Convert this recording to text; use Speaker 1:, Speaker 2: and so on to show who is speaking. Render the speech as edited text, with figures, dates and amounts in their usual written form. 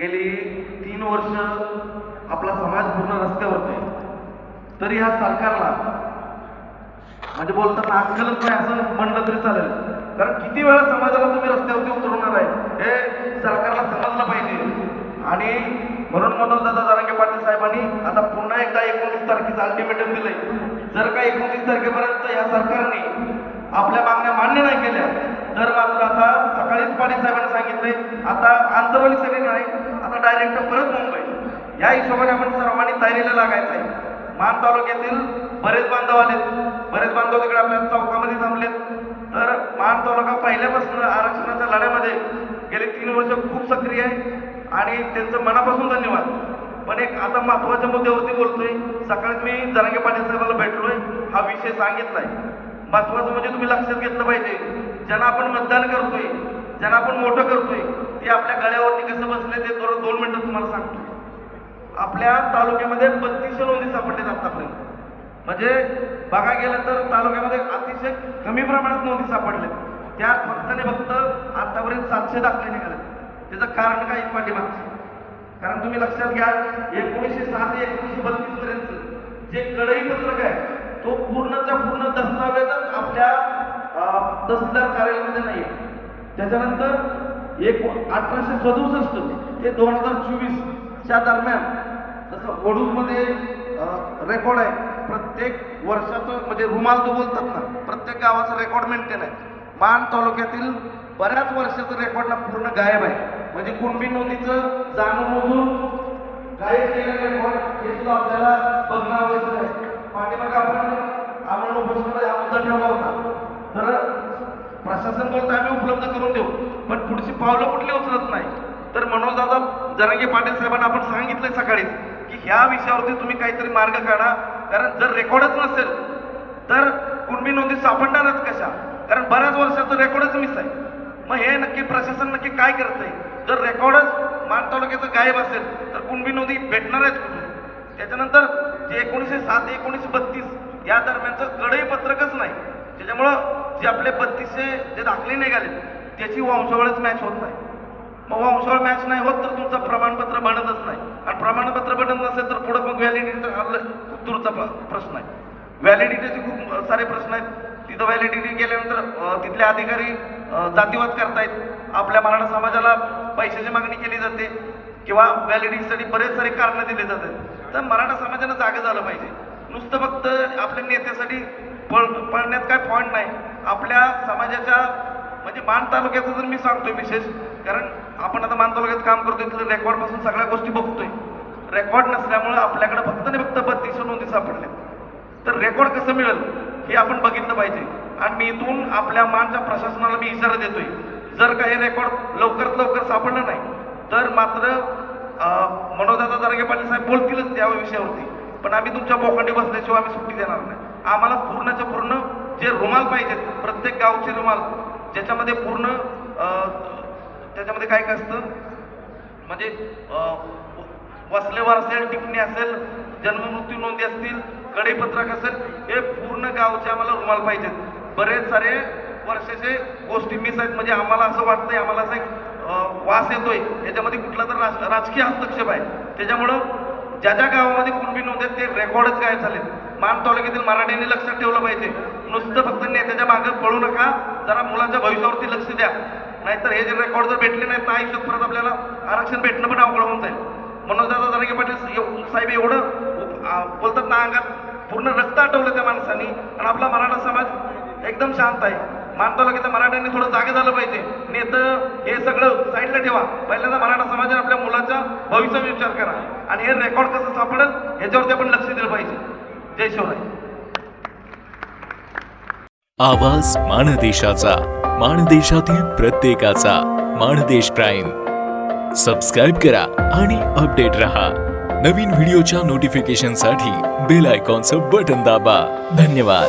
Speaker 1: गेली 3 वर्ष आपला समाज पूर्ण रस्त्यावरती आहे. तरी ह्या सरकारला म्हणजे बोलताना अक्कलच नाही असं म्हणलं तरी चालेल. कारण किती वेळा समाजाला तुम्ही रस्त्यावरती उतरवणार आहे हे सरकारला समजलं पाहिजे. आणि म्हणून मनोजदादा जरांगे पाटील साहेबांनी आता पुन्हा एकदा 29 तारखेचं अल्टिमेटम दिलंय. जर का 29 तारखेपर्यंत या सरकारने आपल्या मागण्या मान्य नाही केल्या तर मात्र आता सकाळीच पाटील साहेबांनी सांगितलंय आता आंतरवाली सगळी नाही, आता डायरेक्ट परत मुंबई. या हिशोबाने आपण सर्वांनी तयारीला लागायचं आहे. मान तालुक्यातील बरेच बांधव आलेत, बरेच बांधव तिकडे आपल्या चौकामध्ये थांबलेत. तर मान तालुका पहिल्यापासून आरक्षणाच्या लढ्यामध्ये गेले 3 वर्ष खूप सक्रिय आहे आणि त्यांचं मनापासून धन्यवाद. पण एक आता महत्वाच्या मुद्द्यावरती बोलतोय. सकाळीच मी जरांगे पाटील साहेबांना भेटलोय, हा विषय सांगितलाय. महत्वाचं म्हणजे तुम्ही लक्षात घेतलं पाहिजे, ज्यांना आपण मतदान करतोय, ज्यांना आपण मोठं करतोय ते आपल्या गळ्यावरती कसं बसले ते 2 मिनिटं तुम्हाला सांगतो. आपल्या तालुक्यामध्ये 3200 नोंदी सापडलेत आतापर्यंत. म्हणजे बघा गेलं तर तालुक्यामध्ये अतिशय कमी प्रमाणात नोंदी सापडल्या. त्यात फक्त आणि फक्त आतापर्यंत 700 दाखले निघाले. त्याचं कारण काय पाठीमागचं? कारण तुम्ही लक्षात घ्या 1907 ते 1932 पर्यंत जे कडई पत्रक आहे तो पूर्णच्या पूर्ण दस्तावेजच आपल्या तहसीलदार कार्यालयामध्ये नाही आहे. त्याच्यानंतर 1867 ते 2024च्या दरम्यान जसं वडूजमध्ये रेकॉर्ड आहे प्रत्येक वर्षाचं, म्हणजे रुमाल तो बोलतात ना, प्रत्येक गावाचं रेकॉर्ड मेंटेन आहे. मान तालुक्यातील बऱ्याच वर्षाचं रेकॉर्ड ना पूर्ण गायब आहे. म्हणजे कुणबी नोंदीचं जाणून बुजून गायब केलेलं रेकॉर्ड हे सुद्धा आपल्याला बघणं आवश्यक आहे. पाठीमागे आपण आम्हाला उपोषणाला हा मुद्दा ठेवला होता. तर प्रशासन बोलतं आम्ही उपलब्ध करून देऊ, पण पुढची पावलं कुठली उचलत नाही. तर मनोजदादा जरांगे पाटील साहेबांना आपण सांगितलंय सकाळी की ह्या विषयावरती तुम्ही काहीतरी मार्ग काढा. कारण जर रेकॉर्डच नसेल तर कुणबी नोंदी सापडणारच कशा? कारण बऱ्याच वर्षाचं रेकॉर्डच मिस आहे. मग हे नक्की प्रशासन नक्की काय करतंय? जर रेकॉर्डच मान तालुक्याचं गायब असेल तर कुणबी नोंदी भेटणार आहेत कुठून? त्याच्यानंतर जे 1907 ते 1932 या दरम्यानचं कडई पत्रकच नाही. त्याच्यामुळं जे आपले 3200 जे दाखले निघाले त्याची वंशावळच मॅच होत नाही. मग वंशावळ मॅच नाही होत तर तुमचं प्रमाणपत्र बनतच नाही. आणि प्रमाणपत्र बनत नसेल तर पुढं मग व्हॅलिडिटी खूप दूरचा प्रश्न आहे. व्हॅलिडिटीचे खूप सारे प्रश्न आहेत. तिथं व्हॅलिडिटी गेल्यानंतर तिथले अधिकारी जातीवाद करतायत. आपल्या मराठा समाजाला पैशाची मागणी केली जाते किंवा व्हॅलिडिटीसाठी बरेच सारे कारणं दिली जातात. तर मराठा समाजानं जागं झालं पाहिजे. नुसतं फक्त आपल्या नेत्यासाठी पळण्यात काय पॉईंट नाही. आपल्या समाजाच्या म्हणजे मान तालुक्याचं जर मी सांगतोय विशेष, कारण आपण आता मान तालुक्यात काम करतोय तिथलं रेकॉर्डपासून सगळ्या गोष्टी बघतोय. रेकॉर्ड नसल्यामुळं आपल्याकडे फक्त आणि फक्त 3200 नोंदी सापडल्या. तर रेकॉर्ड कसं मिळेल हे आपण बघितलं पाहिजे. आणि मी इथून आपल्या मानच्या प्रशासनाला मी इशारा देतोय, जर का हे रेकॉर्ड लवकरात लवकर सापडलं नाही तर मात्र मनोजदादा जरांगे पाटील साहेब बोलतीलच त्या विषयावरती. पण आम्ही तुमच्या बोकांडी बसल्याशिवाय आम्ही सुट्टी देणार नाही. आम्हाला पूर्णच्या पूर्ण जे रुमाल पाहिजेत, प्रत्येक गावचे रुमाल ज्याच्यामध्ये पूर्ण त्याच्यामध्ये काय काय असतं, म्हणजे वसलेवार असेल, टिप्पणी असेल, जन्ममृत्यू नोंदी असतील, कडईपत्रक असेल, हे पूर्ण गावचे आम्हाला रुमाल पाहिजेत. बरेच सारे वर्षाचे गोष्टी मिस आहेत. म्हणजे आम्हाला असं वाटतंय, आम्हाला असं एक वास येतोय याच्यामध्ये कुठला तर राजकीय हस्तक्षेप आहे. त्याच्यामुळं ज्या ज्या गावामध्ये कुणबी नोंद आहेत ते रेकॉर्डच गायब झालेत. मान तालुक्यातील मराठ्यांनी लक्षात ठेवलं पाहिजे. नुसतं फक्त नेत्याच्या मागं पळू नका, जरा मुलांच्या भविष्यावरती लक्ष द्या. नाहीतर हे जे रेकॉर्ड जर भेटले नाहीत ना आयुष्यात परत आपल्याला आरक्षण भेटणं पण अवघड होऊन जाईल. मनोजदादा जरांगे पाटील साहेब एवढं बोलतात ना, अंगात पूर्ण रक्त आटवलं त्या माणसांनी. आणि आपला मराठा समाज एकदम शांत आहे. मान तालुक्याच्या मराठ्यांनी थोडं जागे झालं पाहिजे. नेतं हे सगळं साईडला ठेवा. पहिल्यांदा मराठा समाजाने आपल्या मुलाच्या भविष्याचा विचार करा आणि हे रेकॉर्ड कसं सापडेल ह्याच्यावरती आपण लक्ष दिलं पाहिजे. जय शिवराय.
Speaker 2: आवाज माणदेशाचा, माणदेशातील प्रत्येकाचा. माणदेश प्राईम सबस्क्राईब करा आणि अपडेट रहा. नवीन व्हिडिओच्या नोटिफिकेशनसाठी बेल आयकॉनचं बटन दाबा. धन्यवाद.